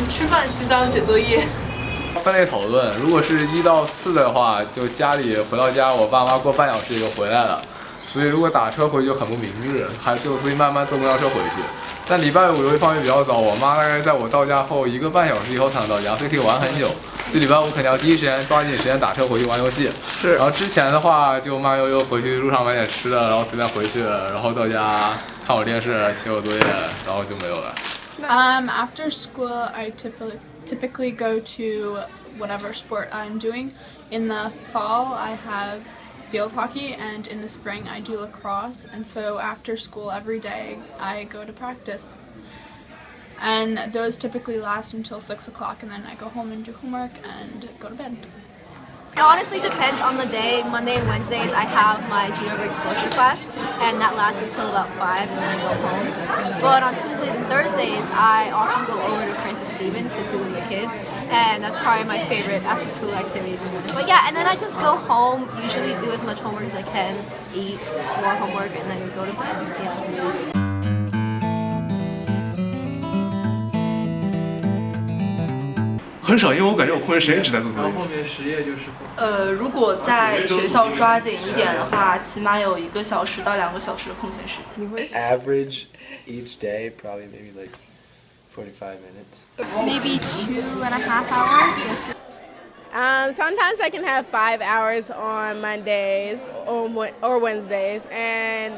吃饭、洗澡、写作业。分类讨论，如果是1到4的话，就家里回到家，我爸妈过半小时就回来了，所以如果打车回去就很不明智，所以慢慢坐公交车回去。但礼拜5由于放学比较早，我妈大概在我到家后1个半小时以后才能到家，所以可以玩很久。就礼拜5肯定要第一时间抓紧时间打车回去玩游戏。是。然后之前的话就慢悠悠回去，路上买点吃的，然后随便回去，然后到家看会儿电视，写会儿作业，然后就没有了。After school, I typically go to whatever sport I'm doing. In the fall, I have field hockey, and in the spring, I do lacrosse. And so after school every day, I go to practice. And those typically last until 6 o'clock, and then I go home and do homework and go to bed. It honestly depends on the day. Monday and Wednesdays I have my Genova exposure class, and that lasts until about 5, and then I go home. But on Tuesdays and Thursdays I often go over to Francis Stevens to tutor the kids, and that's probably my favorite after school activity. But yeah, and then I just go home, usually do as much homework as I can, eat more homework, and then go to bed. Yeah. 很少，因为我感觉我空余时间一直在做作业。然后后面实验就是如果在学校抓紧一点的话，起码有1个小时到2个小时的空闲时间。 average each day probably maybe like 45 minutes. Maybe 2.5 hours. Sometimes I can have 5 hours on Mondays or Wednesdays, and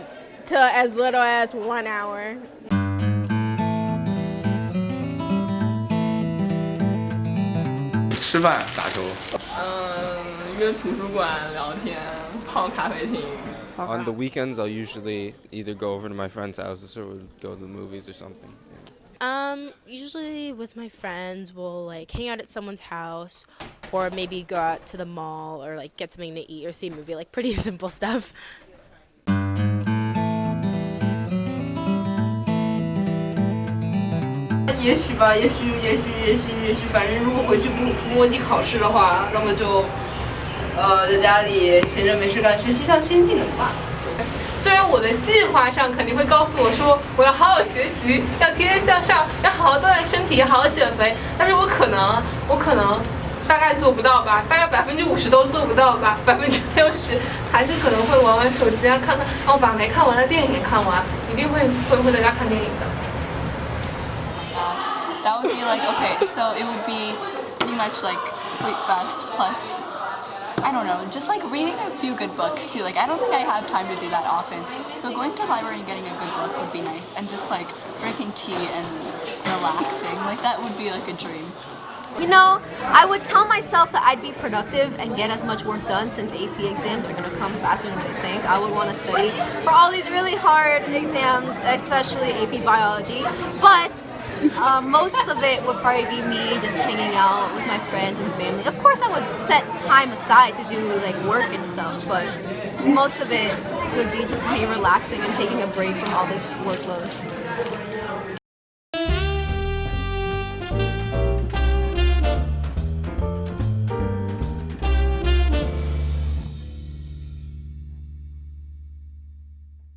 to as little as 1 hour. 吃饭、打球。约图书馆聊天，泡咖啡厅。On the weekends, I'll usually either go over to my friends' houses or go to the movies or something. Usually with my friends, we'll like hang out at someone's house, or maybe go out to the mall, or like get something to eat or see a movie, like pretty simple stuff. 也许吧，也许，反正如果回去不模拟考试的话，那么就，在家里闲着没事干，学习一项新技能吧。虽然我的计划上肯定会告诉我说，我要好好学习，要天天向上，要好好锻炼身体，要好好减肥，但是我可能大概做不到吧，大概50%都做不到吧，60%还是可能会玩玩手机啊，看看，然后把没看完的电影也看完，一定会在家看电影的。 That would be like, okay, so it would be pretty much like sleep fast plus, I don't know, just like reading a few good books too. Like I don't think I have time to do that often. So going to the library and getting a good book would be nice, and just like drinking tea and relaxing, like that would be like a dream. You know, I would tell myself that I'd be productive and get as much work done since AP exams are going to come faster than I think. I would want to study for all these really hard exams, especially AP biology. But most of it would probably be me just hanging out with my friends and family. Of course, I would set time aside to do like work and stuff, but most of it would be just me relaxing and taking a break from all this workload.